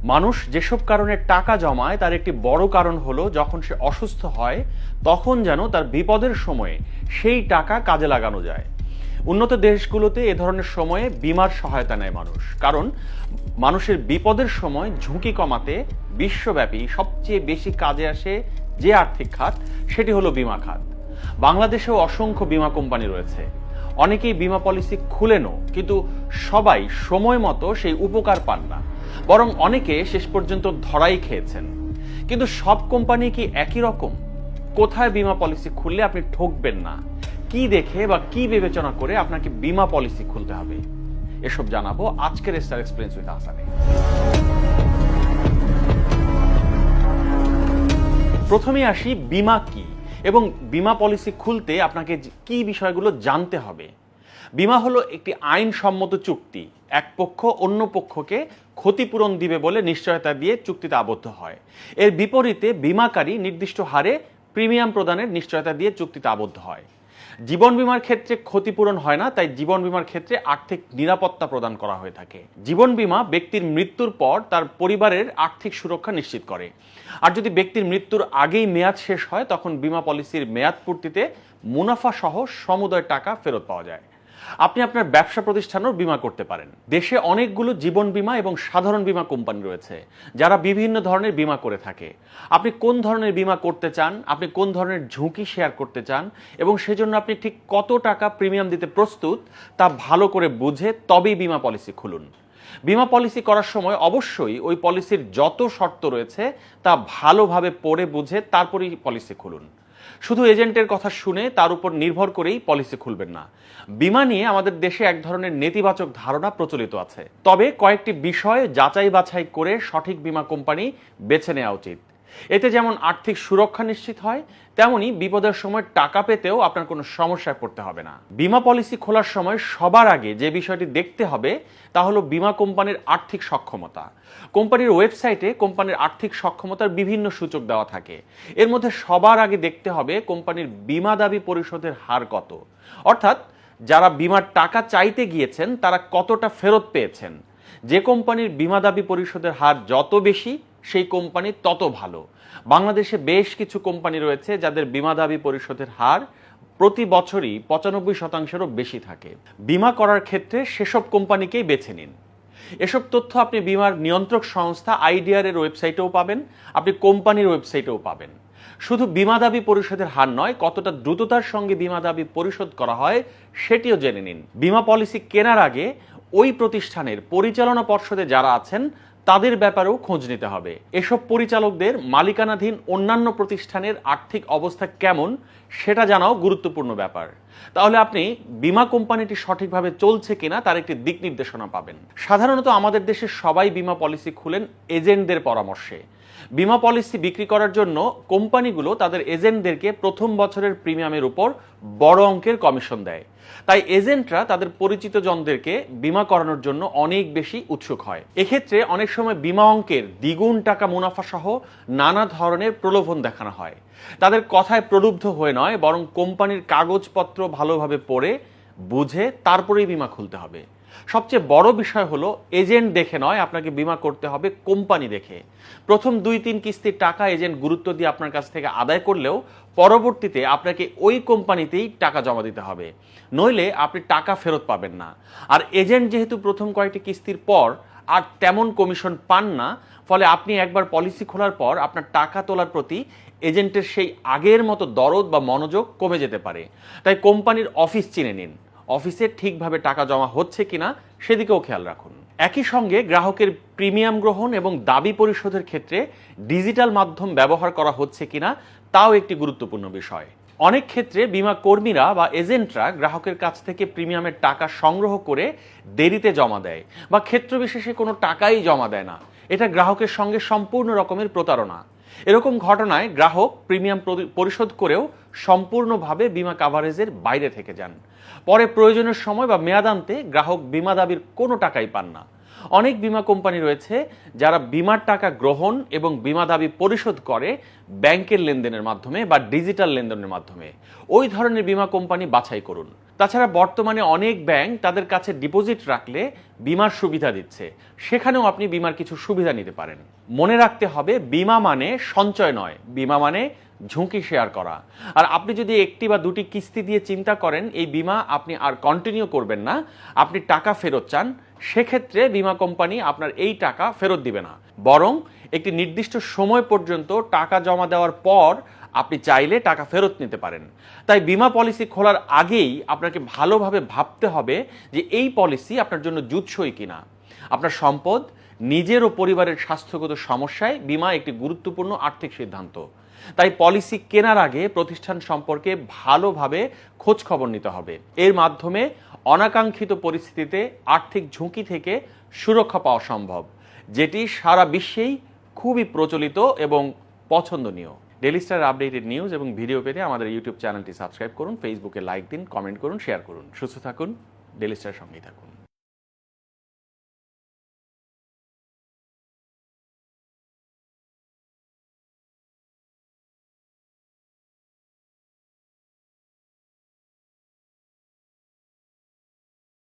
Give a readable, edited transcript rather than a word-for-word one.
মানুষ যেসব কারণে টাকা জমায় তার একটি বড় কারণ হলো যখন সে অসুস্থ হয় তখন যেন তার বিপদের সময়ে সেই টাকা কাজে লাগানো যায়। উন্নত দেশগুলোতে এ ধরনের সময়ে বীমার সহায়তা নেয় মানুষ, কারণ মানুষের বিপদের সময় ঝুঁকি কমাতে বিশ্বব্যাপী সবচেয়ে বেশি কাজে আসে যে আর্থিক খাত, সেটি হলো বীমা খাত। বাংলাদেশেও অসংখ্য বীমা কোম্পানি রয়েছে। অনেকেই বীমা পলিসি খুলেনও, কিন্তু সবাই সময় মতো সেই উপকার পান না, বরং অনেকে শেষ পর্যন্ত ধরাই খেয়েছেন। কিন্তু সব কোম্পানি কি একই রকম? কোথায় বীমা পলিসি খুললে আপনি ঠকবেন না, কি দেখে বা কি বিবেচনা করে আপনাকে বীমা পলিসি খুলতে হবে, এসব জানাবো আজকের স্টার এক্সপিরিয়েন্স উইথ আহসানে। প্রথমে আসি বীমা কি এবং বীমা পলিসি খুলতে আপনাকে কি বিষয়গুলো জানতে হবে। বীমা হলো একটি আইনসম্মত চুক্তি। এক পক্ষ অন্য পক্ষকে ক্ষতিপূরণ দিবে বলে নিশ্চয়তা দিয়ে চুক্তিতে আবদ্ধ হয়। এর বিপরীতে বীমাকারী নির্দিষ্ট হারে প্রিমিয়াম প্রদানের নিশ্চয়তা দিয়ে চুক্তিতে আবদ্ধ হয়। জীবন বীমার ক্ষেত্রে ক্ষতিপূরণ হয় না, তাই জীবন বীমার ক্ষেত্রে আর্থিক নিরাপত্তা প্রদান করা হয়ে থাকে। জীবন বীমা ব্যক্তির মৃত্যুর পর তার পরিবারের আর্থিক সুরক্ষা নিশ্চিত করে। আর যদি ব্যক্তির মৃত্যুর আগেই মেয়াদ শেষ হয়, তখন বীমা পলিসির মেয়াদ পূর্তিতে মুনাফা সহ সমুদয় টাকা ফেরত পাওয়া যায়। আপনি আপনার ব্যবসা প্রতিষ্ঠানেও বীমা করতে পারেন। দেশে অনেকগুলো জীবন বীমা এবং সাধারণ বীমা কোম্পানি রয়েছে যারা বিভিন্ন ধরনের বীমা করে থাকে। আপনি কোন ধরনের বীমা করতে চান, আপনি কোন ধরনের ঝুঁকি শেয়ার করতে চান এবং সেজন্য আপনি ঠিক কত টাকা প্রিমিয়াম দিতে প্রস্তুত তা ভালো করে বুঝে তবেই বীমা পলিসি খুলুন। বীমা পলিসি করার সময় অবশ্যই ওই পলিসির যত শর্ত রয়েছে তা ভালোভাবে পড়ে বুঝে তারপরেই পলিসি খুলুন। শুধু এজেন্টের কথা শুনে তার উপর নির্ভর করেই পলিসি খুলবেন না। বীমা নিয়ে আমাদের দেশে এক ধরনের নেতিবাচক ধারণা প্রচলিত আছে, তবে কয়েকটি বিষয় যাচাই বাছাই করে সঠিক বীমা কোম্পানি বেছে নেওয়া উচিত। এতে যেমন আর্থিক সুরক্ষা নিশ্চিত হয়, তেমনি বিপদের সময় টাকা পেতেও আপনার কোনো সমস্যায় পড়তে হবে না। বীমা পলিসি খোলার সময় সবার আগে যে বিষয়টি দেখতে হবে তা হলো বীমা কোম্পানির আর্থিক সক্ষমতা। কোম্পানির ওয়েবসাইটে কোম্পানির আর্থিক সক্ষমতার বিভিন্ন সূচক দেওয়া থাকে। এর মধ্যে সবার আগে দেখতে হবে কোম্পানির বীমা দাবি পরিশোধের হার কত, অর্থাৎ যারা বীমার টাকা চাইতে গিয়েছেন তারা কতটা ফেরত পেয়েছেন। যে কোম্পানির বীমা দাবি পরিশোধের হার যত বেশি, সেই কোম্পানি তত ভালো। বাংলাদেশে বেশ কিছু কোম্পানি রয়েছে যাদের বীমা দাবি পরিশোধের হার প্রতি বছরই 95%-এরও বেশি থাকে। বীমা করার ক্ষেত্রে সেসব কোম্পানিকেই বেছে নিন। এসব তথ্য আপনি বীমার নিয়ন্ত্রক সংস্থা আইডিআর এর ওয়েবসাইটেও পাবেন, আপনি কোম্পানির ওয়েবসাইটেও পাবেন। শুধু বীমা দাবি পরিশোধের হার নয়, কতটা দ্রুততার সঙ্গে বীমা দাবি পরিশোধ করা হয় সেটিও জেনে নিন। বীমা পলিসি কেনার আগে ওই প্রতিষ্ঠানের পরিচালনা পর্ষদে যারা আছেন তাদের ব্যাপারেও খোঁজ নিতে হবে। এসব পরিচালকদের মালিকানাধীন অন্যান্য প্রতিষ্ঠানের আর্থিক অবস্থা কেমন সেটা জানাও গুরুত্বপূর্ণ ব্যাপার। তাহলে আপনি বীমা কোম্পানিটি সঠিকভাবে চলছে কিনা তার একটি দিক নির্দেশনা পাবেন। সাধারণত আমাদের দেশে সবাই বীমা পলিসি খুলেন এজেন্টদের পরামর্শে। বীমা পলিসি বিক্রি করার জন্য কোম্পানিগুলো তাদের এজেন্টদেরকে প্রথম বছরের প্রিমিয়ামের উপর বড় অঙ্কের কমিশন দেয়। তাই এজেন্টরা তাদের পরিচিত জনদেরকে বীমা করানোর জন্য অনেক বেশি উৎসুক হয়। এক্ষেত্রে অনেক সময় বীমা অঙ্কের দ্বিগুণ টাকা মুনাফা সহ নানা ধরনের প্রলোভন দেখানো হয়। তাদের কথায় প্রলুব্ধ হয়ে নয়, বরং কোম্পানির কাগজপত্র ভালোভাবে পড়ে বুঝে তারপরেই বীমা খুলতে হবে। সবচেয়ে বড় বিষয় হলো এজেন্ট দেখে নয়, আপনাকে বীমা করতে হবে কোম্পানি দেখে। প্রথম 2-3 কিস্তির টাকা এজেন্ট গুরুত্ব দিয়ে আপনার কাছ থেকে আদায় করলেও পরবর্তীতে আপনাকে ওই কোম্পানিতেই টাকা জমা দিতে হবে, নইলে আপনি টাকা ফেরত পাবেন না। আর এজেন্ট যেহেতু প্রথম কয়েকটি কিস্তির পর আর তেমন কমিশন পান না, ফলে আপনি একবার পলিসি খোলার পর আপনার টাকা তোলার প্রতি এজেন্টের সেই আগের মতো দরদ বা মনোযোগ কমে যেতে পারে। তাই কোম্পানির অফিস চিনে নিন, অফিসে ঠিকভাবে টাকা জমা হচ্ছে কিনা সেদিকেও খেয়াল রাখুন। একই সঙ্গে গ্রাহকের প্রিমিয়াম গ্রহণ এবং দাবি পরিশোধের ক্ষেত্রে ডিজিটাল মাধ্যম ব্যবহার করা হচ্ছে কিনা তাও একটি গুরুত্বপূর্ণ বিষয়। অনেক ক্ষেত্রে বীমা কর্মীরা বা এজেন্টরা গ্রাহকের কাছ থেকে প্রিমিয়ামের টাকা সংগ্রহ করে দেরিতে জমা দেয় বা ক্ষেত্রবিশেষে কোনো টাকাই জমা দেয় না। এটা গ্রাহকের সঙ্গে সম্পূর্ণ রকমের প্রতারণা। এরকম ঘটনায় গ্রাহক প্রিমিয়াম পরিশোধ করেও সম্পূর্ণভাবে বীমা কাভারেজের বাইরে থেকে যান। পরে প্রয়োজনের সময় বা মেয়াদান্তে গ্রাহক বীমা দাবির কোনো টাকাই পান না। অনেক বীমা কোম্পানি রয়েছে যারা বীমার টাকা গ্রহণ এবং বীমা দাবি পরিশোধ করে ব্যাংকের লেনদেনের মাধ্যমে বা ডিজিটাল লেনদেনের মাধ্যমে। ওই ধরনের বীমা কোম্পানি বাছাই করুন। তাছাড়া বর্তমানে অনেক ব্যাংক তাদের কাছে ডিপোজিট রাখলে বীমার সুবিধা দিচ্ছে, সেখানেও আপনি বীমার কিছু সুবিধা নিতে পারেন। মনে রাখতে হবে, বীমা মানে সঞ্চয় নয়, বীমা মানে ঝুঁকি শেয়ার করা। আর আপনি যদি একটি বা দুটি কিস্তি দিয়ে চিন্তা করেন এই বীমা আপনি আর কন্টিনিউ করবেন না, আপনি টাকা ফেরত চান, সেক্ষেত্রে বীমা কোম্পানি আপনার এই টাকা ফেরত দিবে না, বরং একটি নির্দিষ্ট সময় পর্যন্ত টাকা জমা দেওয়ার পর আপনি চাইলে টাকা ফেরত নিতে পারেন। তাই বীমা পলিসি খোলার আগেই আপনাকে ভালোভাবে ভাবতে হবে যে এই পলিসি আপনার জন্য জুতসই কিনা। আপনার সম্পদ, নিজের ও পরিবারের স্বাস্থ্যগত সমস্যায় বীমা একটি গুরুত্বপূর্ণ আর্থিক সিদ্ধান্ত। তাই পলিসি কেনার আগে প্রতিষ্ঠান সম্পর্কে ভালোভাবে খোঁজ খবর নিতে হবে। এর মাধ্যমে অনাকাঙ্ক্ষিত পরিস্থিতিতে আর্থিক ঝুঁকি থেকে সুরক্ষা পাওয়া সম্ভব, যেটি সারা বিশ্বেই খুবই প্রচলিত এবং পছন্দনীয়। ডেইলি স্টার আপডেটেড নিউজ এবং ভিডিও পেতে আমাদের ইউটিউব চ্যানেলটি সাবস্ক্রাইব করুন, ফেসবুকে লাইক দিন, কমেন্ট করুন, শেয়ার করুন। সুস্থ থাকুন, ডেইলি স্টার সঙ্গেই থাকুন।